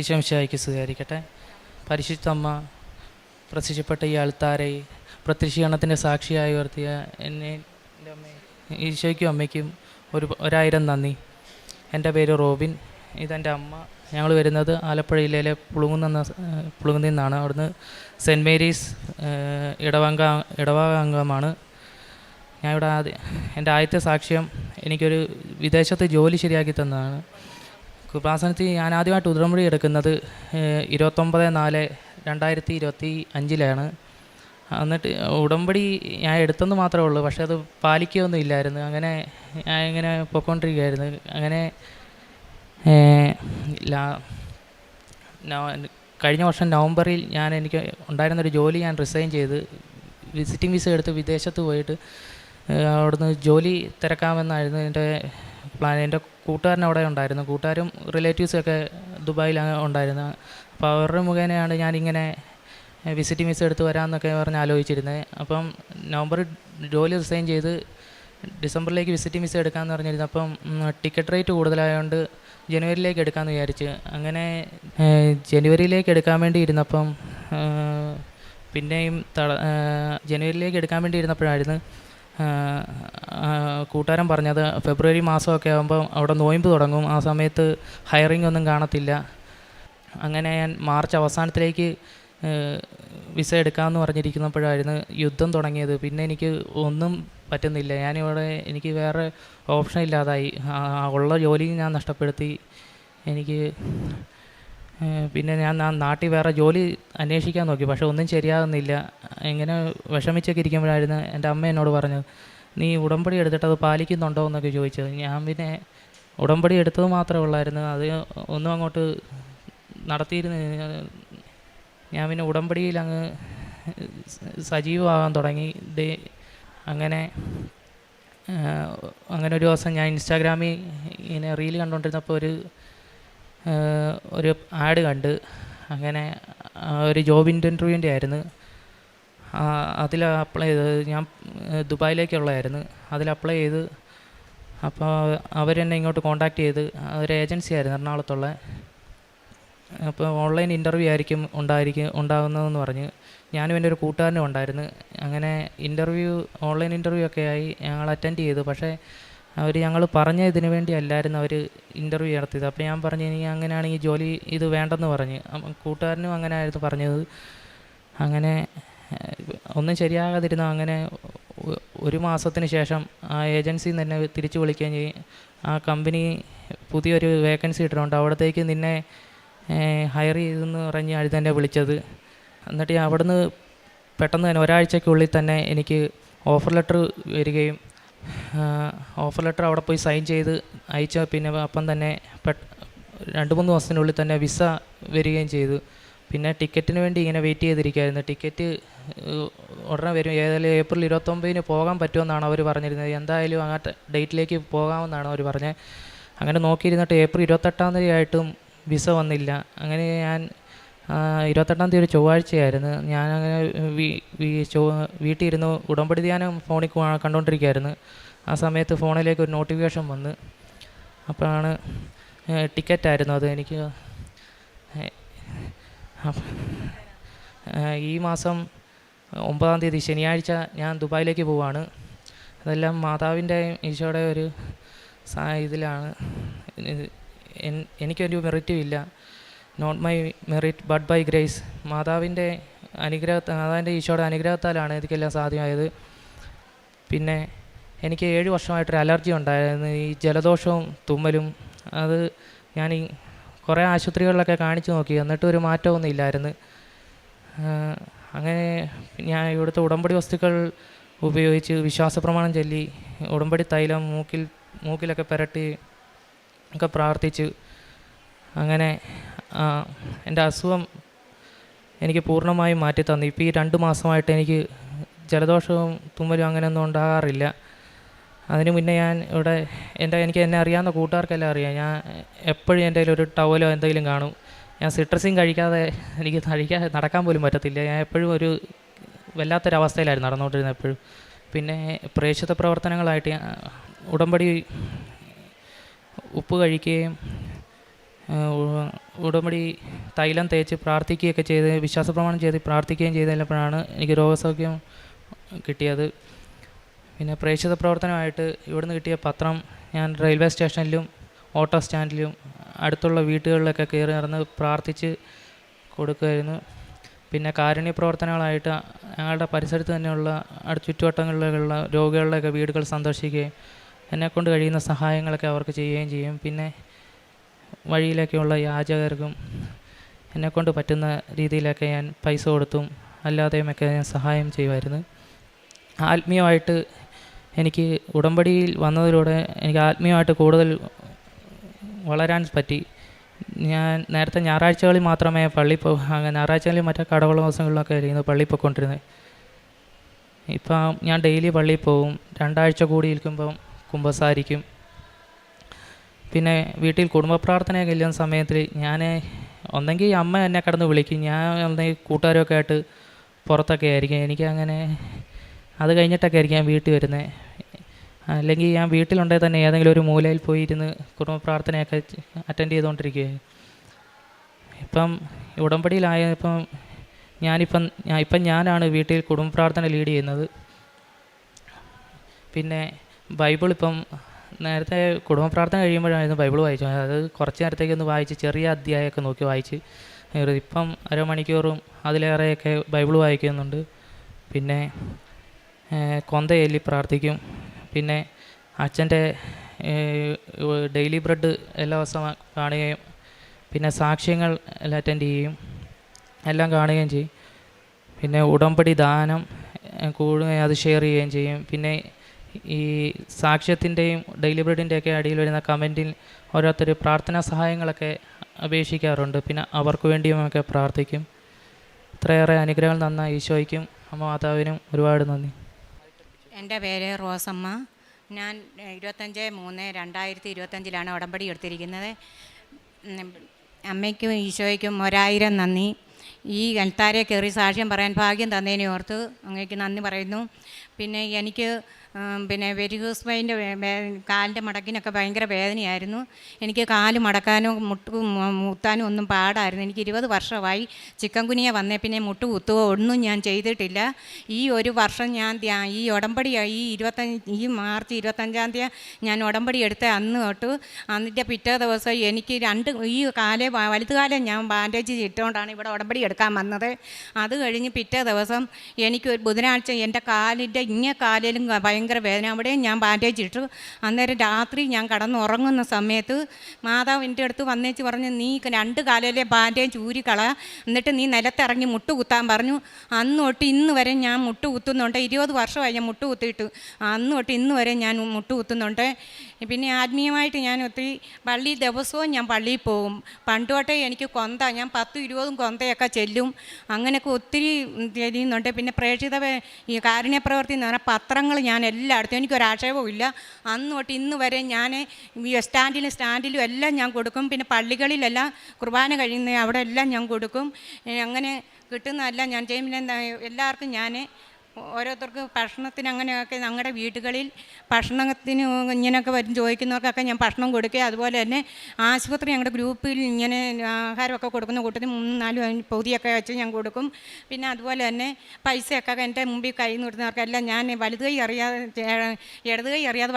ഈശോമിശിഹായ്ക്ക് സ്തുതിയായിരിക്കട്ടെ. പരിശുദ്ധ അമ്മ പ്രത്യക്ഷപ്പെട്ട ഈ ആൾത്താരെ പ്രത്യക്ഷീകരണത്തിൻ്റെ സാക്ഷിയായി ഉയർത്തിയ എന്നെ എൻ്റെ അമ്മ ഈശോയ്ക്കും അമ്മയ്ക്കും ഒരായിരം നന്ദി. എൻ്റെ പേര് റോബിൻ, ഇതെൻ്റെ അമ്മ. ഞങ്ങൾ വരുന്നത് ആലപ്പുഴ ജില്ലയിലെ പുളുങ്ങുന്നിൽ നിന്നാണ്. അവിടുന്ന് സെൻറ്റ് മേരീസ് ഇടവക അംഗമാണ് ഞാൻ. ഇവിടെ എൻ്റെ ആദ്യത്തെ സാക്ഷ്യം എനിക്കൊരു വിദേശത്ത് ജോലി ശരിയാക്കി തന്നതാണ്. കൃപാസനത്തിൽ ഞാൻ ആദ്യമായിട്ട് ഉടമ്പടി എടുക്കുന്നത് 29/4/2025 എന്നിട്ട് ഉടമ്പടി ഞാൻ എടുത്തെന്ന് മാത്രമേ ഉള്ളൂ, പക്ഷേ അത് പാലിക്കുകയൊന്നും ഇല്ലായിരുന്നു. അങ്ങനെ ഞാൻ ഇങ്ങനെ പൊയ്ക്കൊണ്ടിരിക്കുകയായിരുന്നു. അങ്ങനെ കഴിഞ്ഞ വർഷം നവംബറിൽ എനിക്ക് ഉണ്ടായിരുന്നൊരു ജോലി ഞാൻ റിസൈൻ ചെയ്ത് വിസിറ്റിംഗ് വിസ എടുത്ത് വിദേശത്ത് പോയിട്ട് അവിടുന്ന് ജോലി തിരക്കാമെന്നായിരുന്നു എൻ്റെ പ്ലാൻ. എൻ്റെ കൂട്ടുകാരൻ അവിടെ ഉണ്ടായിരുന്നു, കൂട്ടുകാരും റിലേറ്റീവ്സൊക്കെ ദുബായിൽ ഉണ്ടായിരുന്നു. അപ്പോൾ അവരുടെ മുഖേനയാണ് ഞാനിങ്ങനെ വിസിറ്റിംഗ് വിസ എടുത്ത് വരാമെന്നൊക്കെ പറഞ്ഞ് ആലോചിച്ചിരുന്നത്. അപ്പം നവംബറിൽ ജോലി റിസൈൻ ചെയ്ത് ഡിസംബറിലേക്ക് വിസിറ്റിംഗ് വിസ എടുക്കാമെന്ന് പറഞ്ഞിരുന്നു. അപ്പം ടിക്കറ്റ് റേറ്റ് കൂടുതലായതുകൊണ്ട് ജനുവരിയിലേക്ക് എടുക്കാമെന്ന് വിചാരിച്ച് അങ്ങനെ ജനുവരിയിലേക്ക് എടുക്കാൻ വേണ്ടി ഇരുന്നപ്പം പിന്നെയും ജനുവരിയിലേക്ക് എടുക്കാൻ വേണ്ടി ഇരുന്നപ്പോഴായിരുന്നു കൂട്ടുകാരൻ പറഞ്ഞത് ഫെബ്രുവരി മാസമൊക്കെ ആകുമ്പം അവിടെ നോയമ്പ് തുടങ്ങും, ആ സമയത്ത് ഹയറിംഗ് ഒന്നും കാണത്തില്ല. അങ്ങനെ ഞാൻ മാർച്ച് അവസാനത്തിലേക്ക് വിസ എടുക്കാമെന്ന് പറഞ്ഞിരിക്കുന്നപ്പോഴായിരുന്നു യുദ്ധം തുടങ്ങിയത്. പിന്നെ എനിക്ക് ഒന്നും പറ്റുന്നില്ല. എനിക്ക് വേറെ ഓപ്ഷൻ ഇല്ലാതായി. ഉള്ള ജോലിയും ഞാൻ നഷ്ടപ്പെടുത്തി. പിന്നെ ഞാൻ നാട്ടിൽ വേറെ ജോലി അന്വേഷിക്കാൻ നോക്കി, പക്ഷെ ഒന്നും ശരിയാകുന്നില്ല. ഇങ്ങനെ വിഷമിച്ചൊക്കെ ഇരിക്കുമ്പോഴായിരുന്നു എൻ്റെ അമ്മ എന്നോട് പറഞ്ഞത്, നീ ഉടമ്പടി എടുത്തിട്ട് അത് പാലിക്കുന്നുണ്ടോ എന്നൊക്കെ ചോദിച്ചത്. ഞാൻ പിന്നെ ഉടമ്പടി എടുത്തത് മാത്രമേ ഉള്ളായിരുന്നു, അത് ഒന്നും അങ്ങോട്ട് നടത്തിയിരുന്നു. ഞാൻ പിന്നെ ഉടമ്പടിയിൽ അങ്ങ് സജീവമാകാൻ തുടങ്ങി. അങ്ങനെ ഒരു ദിവസം ഞാൻ ഇൻസ്റ്റാഗ്രാമിൽ ഇങ്ങനെ റീൽ കണ്ടുകൊണ്ടിരുന്നപ്പോൾ ഒരു ആഡ് കണ്ട്. അങ്ങനെ ഒരു ജോബ് ഇൻ്റർവ്യൂവിൻ്റെ ആയിരുന്നു. അതിൽ അപ്ലൈ ചെയ്തത് ഞാൻ ദുബായിലേക്കുള്ളതായിരുന്നു. അതിൽ അപ്ലൈ ചെയ്ത് അപ്പോൾ അവരെന്നെ ഇങ്ങോട്ട് കോൺടാക്റ്റ് ചെയ്ത്, ഒരു ഏജൻസി ആയിരുന്നു എറണാകുളത്തുള്ള. അപ്പോൾ ഓൺലൈൻ ഇൻ്റർവ്യൂ ആയിരിക്കും ഉണ്ടാകുന്നതെന്ന് പറഞ്ഞ് ഞാനും എൻ്റെ ഒരു കൂട്ടുകാരനും ഉണ്ടായിരുന്നു. അങ്ങനെ ഓൺലൈൻ ഇൻ്റർവ്യൂ ഒക്കെ ആയി ഞങ്ങൾ അറ്റൻഡ് ചെയ്തു. പക്ഷേ ഞങ്ങൾ പറഞ്ഞ ഇതിന് വേണ്ടി അല്ലായിരുന്നു അവർ ഇൻ്റർവ്യൂ നടത്തിയത്. അപ്പോൾ ഞാൻ പറഞ്ഞു, ഇനി അങ്ങനെയാണെങ്കിൽ ജോലി ഇത് വേണ്ടെന്ന് പറഞ്ഞ്. കൂട്ടുകാരനും അങ്ങനെ ആയിരുന്നു പറഞ്ഞത്. അങ്ങനെ ഒന്നും ശരിയാകാതിരുന്നു. അങ്ങനെ ഒരു മാസത്തിന് ശേഷം ആ ഏജൻസിയിൽ നിന്ന് തന്നെ തിരിച്ചു വിളിക്കുകയും ചെയ്യും. ആ കമ്പനി പുതിയൊരു വേക്കൻസി ഇട്ടിട്ടുണ്ട്, അവിടത്തേക്ക് നിന്നെ ഹയർ ചെയ്തെന്ന് പറഞ്ഞ് തന്നെ വിളിച്ചത്. എന്നിട്ട് അവിടുന്ന് പെട്ടെന്ന് തന്നെ ഒരാഴ്ചയ്ക്കുള്ളിൽ തന്നെ എനിക്ക് ഓഫർ ലെറ്റർ വരികയും ഓഫർ ലെറ്റർ അവിടെ പോയി സൈൻ ചെയ്ത് അയച്ച പിന്നെ അപ്പം തന്നെ 2-3 ദിവസത്തിനുള്ളിൽ തന്നെ വിസ വരികയും ചെയ്തു. പിന്നെ ടിക്കറ്റിന് വേണ്ടി ഇങ്ങനെ വെയിറ്റ് ചെയ്തിരിക്കുകയായിരുന്നു. ടിക്കറ്റ് ഉടനെ വരും. ഏതായാലും ഏപ്രിൽ 29 പോകാൻ പറ്റുമെന്നാണ് അവർ പറഞ്ഞിരുന്നത്. എന്തായാലും ആ ഡേറ്റിലേക്ക് പോകാമെന്നാണ് അവർ പറഞ്ഞത്. അങ്ങനെ നോക്കിയിരുന്നിട്ട് ഏപ്രിൽ 28 ആയിട്ടും വിസ വന്നില്ല. അങ്ങനെ ഞാൻ 28 ഒരു ചൊവ്വാഴ്ചയായിരുന്നു. ഞാനങ്ങനെ വീട്ടിൽ ഇരുന്ന് ഉടമ്പടി ധ്യാനം ഫോണിൽ കണ്ടുകൊണ്ടിരിക്കുകയായിരുന്നു. ആ സമയത്ത് ഫോണിലേക്ക് ഒരു നോട്ടിഫിക്കേഷൻ വന്ന്. അപ്പോഴാണ് ടിക്കറ്റായിരുന്നു അത്. എനിക്ക് ഈ മാസം 9-ാം തീയതി ശനിയാഴ്ച ഞാൻ ദുബായിലേക്ക് പോവുകയാണ്. അതെല്ലാം മാതാവിൻ്റെ ഈശോയുടെ ഒരു ഇതിലാണ്. എനിക്കൊരു മെറിറ്റും ഇല്ല. Not my merit but by grace. മാതാവിൻ്റെ ഈശോയുടെ അനുഗ്രഹത്താലാണ് എനിക്കെല്ലാം സാധ്യമായത്. പിന്നെ എനിക്ക് 7 വർഷമായിട്ടൊരു അലർജി ഉണ്ടായിരുന്നു, ഈ ജലദോഷവും തുമ്മലും. അത് ഞാൻ കുറേ ആശുപത്രികളിലൊക്കെ കാണിച്ചു നോക്കി, എന്നിട്ടും ഒരു മാറ്റമൊന്നും ഇല്ലായിരുന്നു. അങ്ങനെ ഞാൻ ഇവിടുത്തെ ഉടമ്പടി വസ്തുക്കൾ ഉപയോഗിച്ച് വിശ്വാസപ്രമാണം ചൊല്ലി ഉടമ്പടി തൈലം മൂക്കിലൊക്കെ പുരട്ടി ഒക്കെ പ്രാർത്ഥിച്ചു. അങ്ങനെ എൻ്റെ അസുഖം എനിക്ക് പൂർണ്ണമായും മാറ്റി തന്നു. ഇപ്പോൾ ഈ 2 മാസമായിട്ട് എനിക്ക് ജലദോഷവും തുമ്മലും അങ്ങനെയൊന്നും ഉണ്ടാകാറില്ല. അതിന് മുന്നേ ഞാൻ ഇവിടെ എനിക്ക് എന്നെ അറിയാവുന്ന കൂട്ടുകാർക്കെല്ലാം അറിയാം, ഞാൻ എപ്പോഴും എൻ്റെ കയ്യിൽ ഒരു ടവലോ എന്തെങ്കിലും കാണും. ഞാൻ സിട്രസിൻ കഴിക്കാതെ എനിക്ക് നടക്കാൻ പോലും പറ്റത്തില്ല. ഞാൻ എപ്പോഴും ഒരു വല്ലാത്തൊരവസ്ഥയിലായിരുന്നു നടന്നുകൊണ്ടിരുന്നത് എപ്പോഴും. പിന്നെ പ്രേക്ഷിത പ്രവർത്തനങ്ങളായിട്ട് ഉടമ്പടി ഉപ്പ് കഴിക്കുകയും ഉടമ്പടി തൈലം തേച്ച് പ്രാർത്ഥിക്കുകയൊക്കെ ചെയ്ത് വിശ്വാസപ്രമാണം ചെയ്ത് പ്രാർത്ഥിക്കുകയും ചെയ്തപ്പോഴാണ് എനിക്ക് രോഗസൗഖ്യം കിട്ടിയത്. പിന്നെ പ്രേക്ഷിത പ്രവർത്തനമായിട്ട് ഇവിടുന്ന് കിട്ടിയ പത്രം ഞാൻ റെയിൽവേ സ്റ്റേഷനിലും ഓട്ടോ സ്റ്റാൻഡിലും അടുത്തുള്ള വീടുകളിലൊക്കെ കയറി നടന്ന് പ്രാർത്ഥിച്ച് കൊടുക്കുമായിരുന്നു. പിന്നെ കാരുണ്യ പ്രവർത്തനങ്ങളായിട്ട് ഞങ്ങളുടെ പരിസരത്ത് തന്നെയുള്ള ചുറ്റുവട്ടങ്ങളിലുള്ള രോഗികളുടെയൊക്കെ വീടുകൾ സന്ദർശിക്കുകയും എന്നെക്കൊണ്ട് കഴിയുന്ന സഹായങ്ങളൊക്കെ അവർക്ക് ചെയ്യുകയും ചെയ്യും. പിന്നെ വഴിയിലൊക്കെയുള്ള യാചകർക്കും എന്നെക്കൊണ്ട് പറ്റുന്ന രീതിയിലൊക്കെ ഞാൻ പൈസ കൊടുത്തും അല്ലാതെയുമൊക്കെ ഞാൻ സഹായം ചെയ്യുമായിരുന്നു. ആത്മീയമായിട്ട് എനിക്ക് ഉടമ്പടിയിൽ വന്നതിലൂടെ എനിക്ക് ആത്മീയമായിട്ട് കൂടുതൽ വളരാൻ പറ്റി. ഞാൻ നേരത്തെ ഞായറാഴ്ചകളിൽ മാത്രമേ ഞായറാഴ്ചകളിൽ മറ്റേ കടവള ദിവസങ്ങളിലൊക്കെ ആയിരുന്നു പള്ളിയിൽ പോയിക്കൊണ്ടിരുന്നത്. ഇപ്പം ഞാൻ ഡെയിലി പള്ളിയിൽ പോകും. 2 ആഴ്ച കൂടി ഇരിക്കുമ്പം കുമ്പസാരിക്കും. പിന്നെ വീട്ടിൽ കുടുംബ പ്രാർത്ഥനയൊക്കെ ഇല്ലാത്ത സമയത്തിൽ ഞാൻ ഒന്നെങ്കിൽ അമ്മ എന്നെ കിടന്ന് വിളിക്കും, ഞാൻ ഒന്നെങ്കിൽ കൂട്ടുകാരൊക്കെ ആയിട്ട് പുറത്തൊക്കെ ആയിരിക്കും. എനിക്കങ്ങനെ അത് കഴിഞ്ഞിട്ടൊക്കെ ആയിരിക്കും ഞാൻ വീട്ടിൽ വരുന്നത്. അല്ലെങ്കിൽ ഞാൻ വീട്ടിലുണ്ടെങ്കിൽ തന്നെ ഏതെങ്കിലും ഒരു മൂലയിൽ പോയി ഇരുന്ന് കുടുംബ പ്രാർത്ഥനയൊക്കെ അറ്റൻഡ് ചെയ്തുകൊണ്ടിരിക്കുകയാണ്. ഇപ്പം ഉടമ്പടിയിലായപ്പം ഞാനാണ് വീട്ടിൽ കുടുംബ പ്രാർത്ഥന ലീഡ് ചെയ്യുന്നത്. പിന്നെ ബൈബിൾ ഇപ്പം നേരത്തെ കുടുംബ പ്രാർത്ഥന കഴിയുമ്പോഴായിരുന്നു ബൈബിൾ വായിച്ചത്. അത് കുറച്ച് നേരത്തേക്കൊന്ന് വായിച്ച് ചെറിയ അധ്യായമൊക്കെ നോക്കി വായിച്ച് ഇപ്പം അരമണിക്കൂറും അതിലേറെയൊക്കെ ബൈബിൾ വായിക്കുന്നുണ്ട്. പിന്നെ കൊന്ത ചൊല്ലി പ്രാർത്ഥിക്കും. പിന്നെ അച്ഛൻ്റെ ഡെയിലി ബ്രെഡ് എല്ലാ ദിവസവും കാണുകയും പിന്നെ സാക്ഷ്യങ്ങൾ എല്ലാം അറ്റൻഡ് ചെയ്യും, എല്ലാം കാണുകയും ചെയ്യും. പിന്നെ ഉടമ്പടി ദാനം കൂടുകയും അത് ഷെയർ ചെയ്യുകയും ചെയ്യും. പിന്നെ ഈ സാക്ഷ്യത്തിൻ്റെയും ഡെയിലി ബ്രെഡിൻ്റെയൊക്കെ അടിയിൽ വരുന്ന കമൻറ്റിൽ ഓരോരുത്തർ പ്രാർത്ഥനാ സഹായങ്ങളൊക്കെ അപേക്ഷിക്കാറുണ്ട്. പിന്നെ അവർക്ക് വേണ്ടിയുമൊക്കെ പ്രാർത്ഥിക്കും. ഇത്രയേറെ അനുഗ്രഹങ്ങൾ തന്ന ഈശോയ്ക്കും അമ്മ മാതാവിനും ഒരുപാട് നന്ദി. എൻ്റെ പേര് റോസമ്മ. ഞാൻ 25/3/2025 ഉടമ്പടി എടുത്തിരിക്കുന്നത്. അമ്മയ്ക്കും ഈശോയ്ക്കും 1000 നന്ദി. ഈ അൽത്താരെ കയറി സാക്ഷ്യം പറയാൻ ഭാഗ്യം തന്നതിനെ ഓർത്ത് അങ്ങേക്ക് നന്ദി പറയുന്നു. പിന്നെ എനിക്ക് വെരികോസ് വെയിൻ്റെ കാലിൻ്റെ മടക്കിനൊക്കെ ഭയങ്കര വേദനയായിരുന്നു. എനിക്ക് കാല് മടക്കാനോ മുത്താനും ഒന്നും പാടായിരുന്നു. എനിക്ക് 20 വർഷമായി ചിക്കൻ കുനിയ വന്നേ പിന്നെ മുട്ട് കുത്തുകയോ ഒന്നും ഞാൻ ചെയ്തിട്ടില്ല. ഈ ഒരു വർഷം ഞാൻ ഈ ഉടമ്പടി ഈ മാർച്ച് 25 ഞാൻ ഉടമ്പടി എടുത്ത അന്ന് തൊട്ട് അതിൻ്റെ പിറ്റേ ദിവസം എനിക്ക് ഈ വലതുകാലം ഞാൻ ബാൻഡേജ് ഇട്ടുകൊണ്ടാണ് ഇവിടെ ഉടമ്പടി എടുക്കാൻ വന്നത്. അത് കഴിഞ്ഞ് പിറ്റേ ദിവസം എനിക്ക് ബുധനാഴ്ച എൻ്റെ കാലിൻ്റെ കാലിലും ഭയങ്കര വേദന. അവിടെയും ഞാൻ ബാൻഡേജ് ഇട്ടു. അന്നേരം രാത്രി ഞാൻ കടന്നുറങ്ങുന്ന സമയത്ത് മാതാവ് എൻ്റെ അടുത്ത് വന്നേച്ച് പറഞ്ഞു, നീ 2 കാലിലെ ബാൻഡേജ് ഊരിക്കള, എന്നിട്ട് നീ നിലത്തിറങ്ങി മുട്ട് കുത്താൻ പറഞ്ഞു. അന്ന് തൊട്ട് ഇന്ന് വരെ ഞാൻ മുട്ട് കുത്തുന്നുണ്ട്. 20 വർഷമായി ഞാൻ മുട്ട് കുത്തിയിട്ട്. അന്ന് തൊട്ട് ഇന്ന് വരെ ഞാൻ മുട്ട് കുത്തുന്നുണ്ട്. പിന്നെ ആത്മീയമായിട്ട് ഞാൻ ഒത്തിരി ദിവസവും ഞാൻ പള്ളിയിൽ പോകും. പണ്ട് തൊട്ടേ എനിക്ക് ഞാൻ 10-20 കൊന്തയൊക്കെ ചെല്ലും. അങ്ങനെയൊക്കെ ഒത്തിരി ചെയ്യുന്നുണ്ട്. പിന്നെ ഈ കാരുണ്യ പ്രവൃത്തി എന്ന് പറഞ്ഞാൽ പത്രങ്ങൾ ഞാൻ എല്ലായിടത്തും, എനിക്കൊരാക്ഷേപവും ഇല്ല. അന്ന് തൊട്ട് ഇന്ന് വരെ ഞാൻ സ്റ്റാൻഡിലും എല്ലാം ഞാൻ കൊടുക്കും. പിന്നെ പള്ളികളിലെല്ലാം കുർബാന കഴിയുന്ന അവിടെ എല്ലാം ഞാൻ കൊടുക്കും. അങ്ങനെ കിട്ടുന്നതെല്ലാം ഞാൻ ചെയ്യും. പിന്നെ എല്ലാവർക്കും ഞാൻ ഓരോരുത്തർക്ക് ഭക്ഷണത്തിന് അങ്ങനെയൊക്കെ ഞങ്ങളുടെ വീടുകളിൽ ഭക്ഷണത്തിന് ഇങ്ങനെയൊക്കെ വരും ചോദിക്കുന്നവർക്കൊക്കെ ഞാൻ ഭക്ഷണം കൊടുക്കുക. അതുപോലെ തന്നെ ആശുപത്രി ഞങ്ങളുടെ ഗ്രൂപ്പിൽ ഇങ്ങനെ ആഹാരമൊക്കെ കൊടുക്കുന്ന കൂട്ടത്തിൽ 3-4 പൊതിയൊക്കെ വെച്ച് ഞാൻ കൊടുക്കും. പിന്നെ അതുപോലെ തന്നെ പൈസയൊക്കെ എൻ്റെ മുമ്പിൽ കൈ നിർത്തുന്നവർക്കെല്ലാം ഞാൻ ഇടത് കൈ അറിയാതെ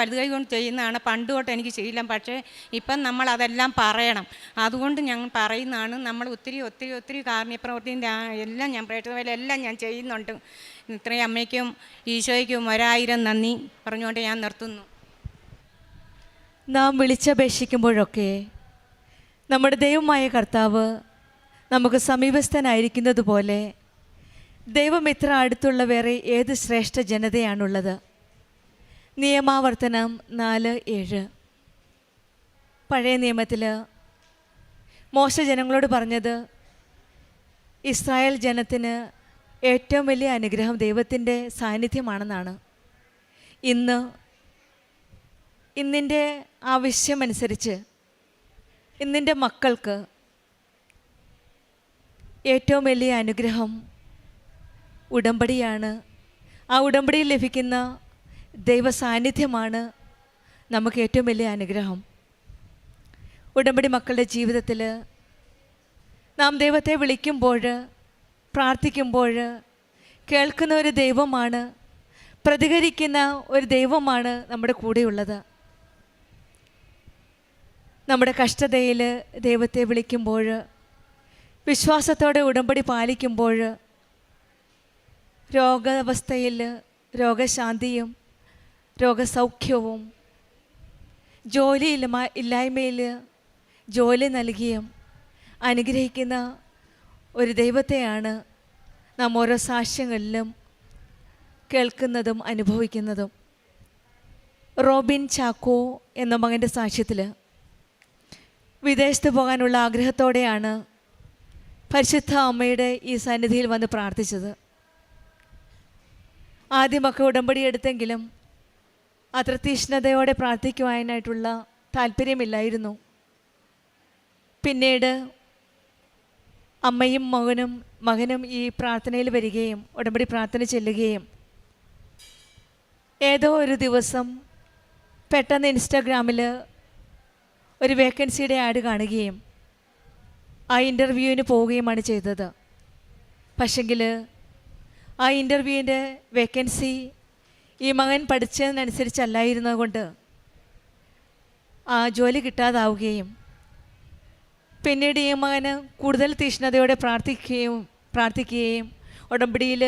വലത് കൈ കൊണ്ട് ചെയ്യുന്നതാണ്. പണ്ട് തൊട്ട് എനിക്ക് ശീലം. പക്ഷേ ഇപ്പം നമ്മളതെല്ലാം പറയണം. അതുകൊണ്ട് ഞാൻ പറയുന്നതാണ്. നമ്മൾ ഒത്തിരി കാരുണ്യപ്രവൃത്തിൻ്റെ എല്ലാം ഞാൻ പ്രേക്ഷിതമെല്ലാം ഞാൻ ചെയ്യുന്നുണ്ട്. ഇത്രയും അമ്മയ്ക്കും ഈശോയ്ക്കും 1000 നന്ദി പറഞ്ഞുകൊണ്ട് ഞാൻ നിർത്തുന്നു. നാം വിളിച്ചപേക്ഷിക്കുമ്പോഴൊക്കെ നമ്മുടെ ദൈവമായ കർത്താവ് നമുക്ക് സമീപസ്ഥനായിരിക്കുന്നത് പോലെ ദൈവം ഇത്ര അടുത്തുള്ള വേറെ ഏത് ശ്രേഷ്ഠ ജനതയാണുള്ളത്? നിയമാവർത്തനം 4:7. പഴയ നിയമത്തിൽ മോശ ജനങ്ങളോട് പറഞ്ഞത് ഇസ്രായേൽ ജനത്തിന് ഏറ്റവും വലിയ അനുഗ്രഹം ദൈവത്തിൻ്റെ സാന്നിധ്യമാണെന്നാണ്. ഇന്നിൻ്റെ ആവശ്യമനുസരിച്ച് ഇന്നിൻ്റെ മക്കൾക്ക് ഏറ്റവും വലിയ അനുഗ്രഹം ഉടമ്പടിയാണ്. ആ ഉടമ്പടിയിൽ ലഭിക്കുന്ന ദൈവ സാന്നിധ്യമാണ് നമുക്ക് ഏറ്റവും വലിയ അനുഗ്രഹം. ഉടമ്പടി മക്കളുടെ ജീവിതത്തിൽ നാം ദൈവത്തെ വിളിക്കുമ്പോൾ, പ്രാർത്ഥിക്കുമ്പോൾ കേൾക്കുന്ന ഒരു ദൈവമാണ്, പ്രതികരിക്കുന്ന ഒരു ദൈവമാണ് നമ്മുടെ കൂടെയുള്ളത്. നമ്മുടെ കഷ്ടതയിൽ ദൈവത്തെ വിളിക്കുമ്പോൾ, വിശ്വാസത്തോടെ ഉടമ്പടി പാലിക്കുമ്പോൾ രോഗാവസ്ഥയിൽ രോഗശാന്തിയും രോഗസൗഖ്യവും, ജോലി ഇല്ലായ്മയിൽ ജോലി നൽകിയും അനുഗ്രഹിക്കുന്ന ഒരു ദൈവത്തെയാണ് നാം ഓരോ സാക്ഷ്യങ്ങളിലും കേൾക്കുന്നതും അനുഭവിക്കുന്നതും. റോബിൻ ചാക്കോ എന്ന മകൻ്റെ സാക്ഷ്യത്തിൽ വിദേശത്ത് പോകാനുള്ള ആഗ്രഹത്തോടെയാണ് പരിശുദ്ധ അമ്മയുടെ ഈ സന്നിധിയിൽ വന്ന് പ്രാർത്ഥിച്ചത്. ആദ്യമൊക്കെ ഉടമ്പടി എടുത്തെങ്കിലും അത്ര തീഷ്ണതയോടെ പ്രാർത്ഥിക്കുവാനായിട്ടുള്ള താല്പര്യമില്ലായിരുന്നു. പിന്നീട് അമ്മയും മകനും ഈ പ്രാർത്ഥനയിൽ വരികയും ഉടമ്പടി പ്രാർത്ഥന ചെല്ലുകയും ഏതോ ഒരു ദിവസം പെട്ടെന്ന് ഇൻസ്റ്റാഗ്രാമിൽ ഒരു വേക്കൻസിയുടെ ആഡ് കാണുകയും ആ ഇൻ്റർവ്യൂവിന് പോവുകയുമാണ് ചെയ്തത്. പക്ഷെങ്കിൽ ആ ഇൻ്റർവ്യൂവിൻ്റെ വേക്കൻസി ഈ മകൻ പഠിച്ചതിനനുസരിച്ചല്ലായിരുന്നത് കൊണ്ട് ആ ജോലി കിട്ടാതാവുകയും പിന്നീട് ഈ മകന് കൂടുതൽ തീഷ്ണതയോടെ പ്രാർത്ഥിക്കുകയും ഉടമ്പടിയിൽ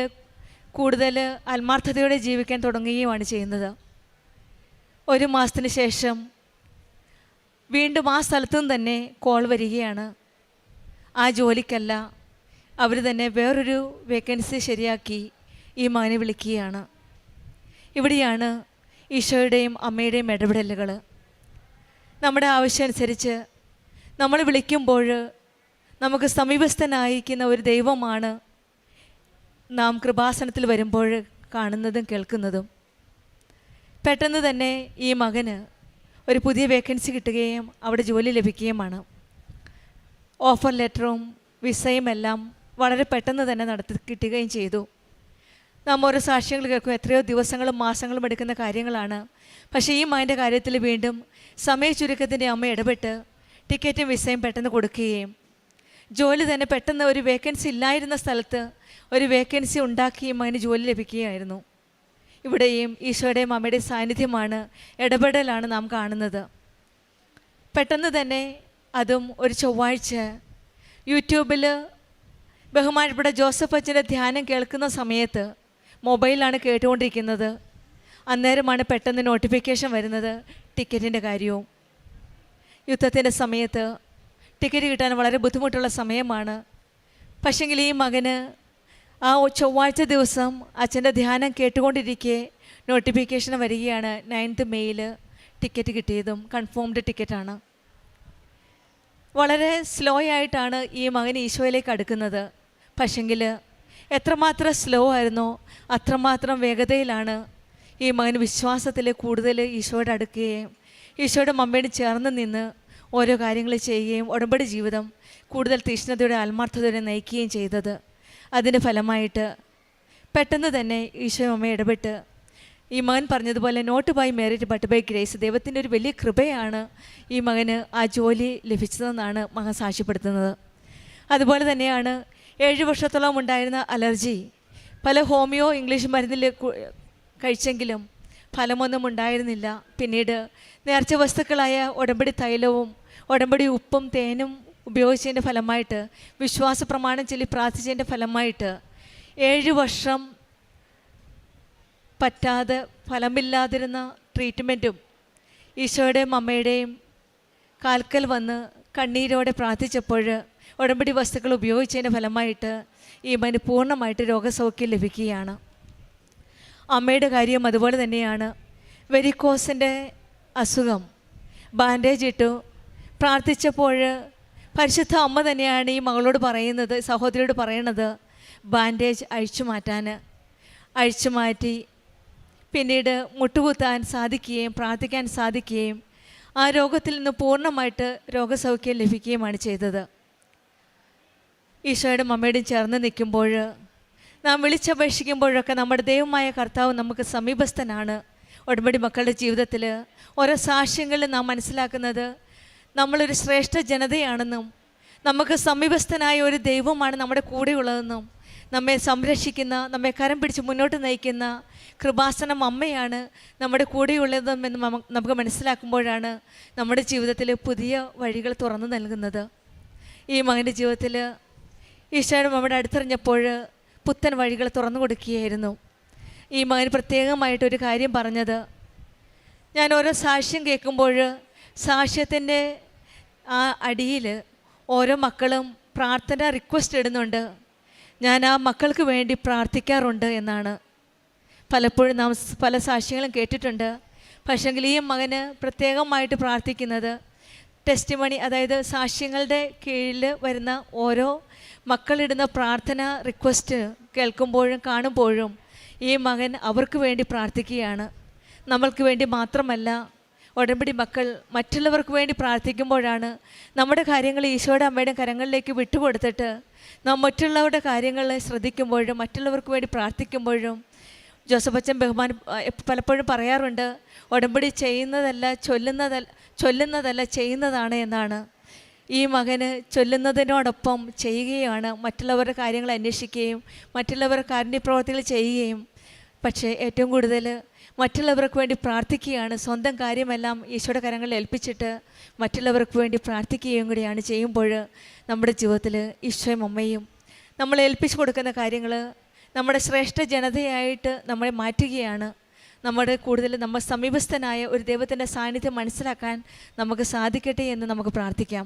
കൂടുതൽ ആത്മാർത്ഥതയോടെ ജീവിക്കാൻ തുടങ്ങുകയുമാണ് ചെയ്യുന്നത്. ഒരു മാസത്തിന് ശേഷം വീണ്ടും ആ സ്ഥലത്തും തന്നെ കോൾ വരികയാണ്. ആ ജോലിക്കല്ല, അവർ തന്നെ വേറൊരു വേക്കൻസി ശരിയാക്കി ഈ മകനെ വിളിക്കുകയാണ്. ഇവിടെയാണ് ഈശോയുടെയും അമ്മയുടെയും ഇടപെടലുകൾ. നമ്മുടെ ആവശ്യമനുസരിച്ച് നമ്മൾ വിളിക്കുമ്പോൾ നമുക്ക് സമീപസ്ഥനായിരിക്കുന്ന ഒരു ദൈവമാണ് നാം കൃപാസനത്തിൽ വരുമ്പോൾ കാണുന്നതും കേൾക്കുന്നതും. പെട്ടെന്ന് തന്നെ ഈ മകന് ഒരു പുതിയ വേക്കൻസി കിട്ടുകയും അവിടെ ജോലി ലഭിക്കുകയുമാണ്. ഓഫർ ലെറ്ററും വിസയും എല്ലാം വളരെ പെട്ടെന്ന് തന്നെ കിട്ടുകയും ചെയ്തു. നാം ഓരോ സാക്ഷ്യങ്ങൾ കേൾക്കും, എത്രയോ ദിവസങ്ങളും മാസങ്ങളും എടുക്കുന്ന കാര്യങ്ങളാണ്. പക്ഷേ ഈ മകൻ്റെ കാര്യത്തിൽ വീണ്ടും സമയ ചുരുക്കത്തിൻ്റെ അമ്മ ഇടപെട്ട് ടിക്കറ്റും വിസയും പെട്ടെന്ന് കൊടുക്കുകയും ജോലി തന്നെ പെട്ടെന്ന് ഒരു വേക്കൻസി ഇല്ലായിരുന്ന സ്ഥലത്ത് ഒരു വേക്കൻസി ഉണ്ടാക്കി മകന് ജോലി ലഭിക്കുകയായിരുന്നു. ഇവിടെയും ഈശോയുടെയും അമ്മയുടെയും സാന്നിധ്യമാണ്, ഇടപെടലാണ് നാം കാണുന്നത്. പെട്ടെന്ന് തന്നെ അതും ഒരു ചൊവ്വാഴ്ച യൂട്യൂബിൽ ബഹുമാനപ്പെട്ട ജോസഫ് അച്ഛൻ്റെ ധ്യാനം കേൾക്കുന്ന സമയത്ത് മൊബൈലാണ് കേട്ടുകൊണ്ടിരിക്കുന്നത്. അന്നേരമാണ് പെട്ടെന്ന് നോട്ടിഫിക്കേഷൻ വരുന്നത് ടിക്കറ്റിൻ്റെ കാര്യവും. യുദ്ധത്തിൻ്റെ സമയത്ത് ടിക്കറ്റ് കിട്ടാൻ വളരെ ബുദ്ധിമുട്ടുള്ള സമയമാണ്. പക്ഷെങ്കിൽ ഈ മകന് ആ ചൊവ്വാഴ്ച ദിവസം അച്ഛൻ്റെ ധ്യാനം കേട്ടുകൊണ്ടിരിക്കെ നോട്ടിഫിക്കേഷൻ വരികയാണ്, 9th മെയ്യിൽ ടിക്കറ്റ് കിട്ടിയതും കൺഫേംഡ് ടിക്കറ്റാണ്. വളരെ സ്ലോ ആയിട്ടാണ് ഈ മകൻ ഈശോയിലേക്ക് അടുക്കുന്നത്. പക്ഷെങ്കിൽ എത്രമാത്രം സ്ലോ ആയിരുന്നോ അത്രമാത്രം വേഗതയിലാണ് ഈ മകൻ വിശ്വാസത്തിൽ കൂടുതൽ ഈശോയോട് അടുക്കുകയും ഈശോയുടെ അമ്മയോട് ചേർന്ന് നിന്ന് ഓരോ കാര്യങ്ങൾ ചെയ്യുകയും ഉടമ്പടി ജീവിതം കൂടുതൽ തീഷ്ണതയോടെ ആത്മാർത്ഥതയോടെ നയിക്കുകയും ചെയ്തത്. അതിൻ്റെ ഫലമായിട്ട് പെട്ടെന്ന് തന്നെ ഈശോ അമ്മ ഇടപെട്ട് ഈ മകൻ പറഞ്ഞതുപോലെ not by merit but by grace, ദൈവത്തിൻ്റെ ഒരു വലിയ കൃപയാണ് ഈ മകന് ആ ജോലി ലഭിച്ചതെന്നാണ് മകൻ സാക്ഷ്യപ്പെടുത്തുന്നത്. അതുപോലെ തന്നെയാണ് 7 വർഷത്തോളം ഉണ്ടായിരുന്ന അലർജി പല ഹോമിയോ ഇംഗ്ലീഷ് മരുന്നിൽ കഴിച്ചെങ്കിലും ഫലമൊന്നും ഉണ്ടായിരുന്നില്ല. പിന്നീട് നേർച്ച വസ്തുക്കളായ ഉടമ്പടി തൈലവും ഉടമ്പടി ഉപ്പും തേനും ഉപയോഗിച്ചതിൻ്റെ ഫലമായിട്ട്, വിശ്വാസ പ്രമാണം ചൊല്ലി പ്രാർത്ഥിച്ചതിൻ്റെ ഫലമായിട്ട് 7 വർഷം പറ്റാതെ ഫലമില്ലാതിരുന്ന ട്രീറ്റ്മെൻറ്റും ഈശോയുടെയും അമ്മയുടെയും കാൽക്കൽ വന്ന് കണ്ണീരോടെ പ്രാർത്ഥിച്ചപ്പോൾ ഉടമ്പടി വസ്തുക്കൾ ഉപയോഗിച്ചതിൻ്റെ ഫലമായിട്ട് ഈ മകന് പൂർണ്ണമായിട്ട് രോഗസൗഖ്യം ലഭിക്കുകയാണ്. അമ്മയുടെ കാര്യം അതുപോലെ തന്നെയാണ്. വെരിക്കോസിൻ്റെ അസുഖം ബാൻഡേജ് ഇട്ടു പ്രാർത്ഥിച്ചപ്പോൾ പരിശുദ്ധ അമ്മ തന്നെയാണ് ഈ മകളോട് പറയുന്നത്, സഹോദരിയോട് പറയണത് ബാൻഡേജ് അഴിച്ചു മാറ്റി പിന്നീട് മുട്ടുകുത്താൻ സാധിക്കുകയും പ്രാർത്ഥിക്കാൻ സാധിക്കുകയും ആ രോഗത്തിൽ നിന്ന് പൂർണ്ണമായിട്ട് രോഗസൗഖ്യം ലഭിക്കുകയുമാണ് ചെയ്തത്. ഈശോയുടെ അമ്മയോടും ചേർന്ന് നിൽക്കുമ്പോൾ നാം വിളിച്ചപേക്ഷിക്കുമ്പോഴൊക്കെ നമ്മുടെ ദൈവമായ കർത്താവ് നമുക്ക് സമീപസ്ഥനാണ്. ഉടമ്പടി മക്കളുടെ ജീവിതത്തിൽ ഓരോ സാക്ഷ്യങ്ങളിൽ നാം മനസ്സിലാക്കുന്നത് നമ്മളൊരു ശ്രേഷ്ഠ ജനതയാണെന്നും നമുക്ക് സമീപസ്ഥനായ ഒരു ദൈവമാണ് നമ്മുടെ കൂടെയുള്ളതെന്നും നമ്മെ സംരക്ഷിക്കുന്ന, നമ്മെ കരം പിടിച്ച് മുന്നോട്ട് നയിക്കുന്ന കൃപാസനം അമ്മയാണ് നമ്മുടെ കൂടെയുള്ളതെന്നും എന്ന് നമുക്ക് മനസ്സിലാക്കുമ്പോഴാണ് നമ്മുടെ ജീവിതത്തിൽ പുതിയ വഴികൾ തുറന്നു നൽകുന്നത്. ഈ മകൻ്റെ ജീവിതത്തിൽ ഈശോയുടെ നമ്മുടെ അടുത്തെറിഞ്ഞപ്പോൾ പുത്തൻ വഴികൾ തുറന്നു കൊടുക്കുകയായിരുന്നു. ഈ മകൻ പ്രത്യേകമായിട്ടൊരു കാര്യം പറഞ്ഞത്, ഞാൻ ഓരോ സാക്ഷ്യം കേൾക്കുമ്പോൾ സാക്ഷ്യത്തിൻ്റെ ആ അടിയിൽ ഓരോ മക്കളും പ്രാർത്ഥന റിക്വസ്റ്റ് ഇടുന്നുണ്ട്, ഞാൻ ആ മക്കൾക്ക് വേണ്ടി പ്രാർത്ഥിക്കാറുണ്ട് എന്നാണ്. പലപ്പോഴും നാം പല സാക്ഷ്യങ്ങളും കേട്ടിട്ടുണ്ട്. പക്ഷേങ്കിൽ ഈ മകന് പ്രത്യേകമായിട്ട് പ്രാർത്ഥിക്കുന്നത് ടെസ്റ്റിമണി, അതായത് സാക്ഷ്യങ്ങളുടെ കീഴിൽ വരുന്ന ഓരോ മക്കളിടുന്ന പ്രാർത്ഥന റിക്വസ്റ്റ് കേൾക്കുമ്പോഴും കാണുമ്പോഴും ഈ മകൻ അവർക്ക് വേണ്ടി പ്രാർത്ഥിക്കുകയാണ്. നമ്മൾക്ക് വേണ്ടി മാത്രമല്ല, ഉടമ്പടി മക്കൾ മറ്റുള്ളവർക്ക് വേണ്ടി പ്രാർത്ഥിക്കുമ്പോഴാണ് നമ്മുടെ കാര്യങ്ങൾ ഈശോയുടെ അമ്മയുടെ കരങ്ങളിലേക്ക് വിട്ടുകൊടുത്തിട്ട് നാം മറ്റുള്ളവരുടെ കാര്യങ്ങൾ ശ്രദ്ധിക്കുമ്പോഴും മറ്റുള്ളവർക്ക് വേണ്ടി പ്രാർത്ഥിക്കുമ്പോഴും ജോസഫ് അച്ഛൻ പലപ്പോഴും പറയാറുണ്ട്, ഉടമ്പടി ചൊല്ലുന്നതല്ല ചെയ്യുന്നതാണ് എന്നാണ്. ഈ മകന് ചൊല്ലുന്നതിനോടൊപ്പം ചെയ്യുകയാണ്, മറ്റുള്ളവരുടെ കാര്യങ്ങൾ അന്വേഷിക്കുകയും മറ്റുള്ളവരുടെ കാരുണ്യപ്രവർത്തികൾ ചെയ്യുകയും, പക്ഷേ ഏറ്റവും കൂടുതൽ മറ്റുള്ളവർക്ക് വേണ്ടി പ്രാർത്ഥിക്കുകയാണ്. സ്വന്തം കാര്യമെല്ലാം ഈശോയുടെ കരങ്ങളിൽ ഏൽപ്പിച്ചിട്ട് മറ്റുള്ളവർക്ക് വേണ്ടി പ്രാർത്ഥിക്കുകയും കൂടിയാണ് ചെയ്യുമ്പോൾ നമ്മുടെ ജീവിതത്തിൽ ഈശോയും അമ്മയും നമ്മൾ ഏൽപ്പിച്ചു കൊടുക്കുന്ന കാര്യങ്ങൾ നമ്മുടെ ശ്രേഷ്ഠ ജനതയായിട്ട് നമ്മളെ മാറ്റുകയാണ്. നമ്മൾ സമീപസ്ഥനായ ഒരു ദൈവത്തിൻ്റെ സാന്നിധ്യം മനസ്സിലാക്കാൻ നമുക്ക് സാധിക്കട്ടെ എന്ന് നമുക്ക് പ്രാർത്ഥിക്കാം.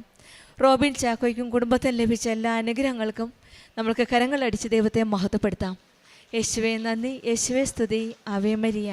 റോബിൻ ചാക്കോയ്ക്കും കുടുംബത്തിന് ലഭിച്ച എല്ലാ അനുഗ്രഹങ്ങൾക്കും നമ്മൾക്ക് കരങ്ങളടിച്ച് ദൈവത്തെ മഹത്വപ്പെടുത്താം. യേശുവേ നന്ദി, യേശുവേ സ്തുതി, ആവേ മരിയ.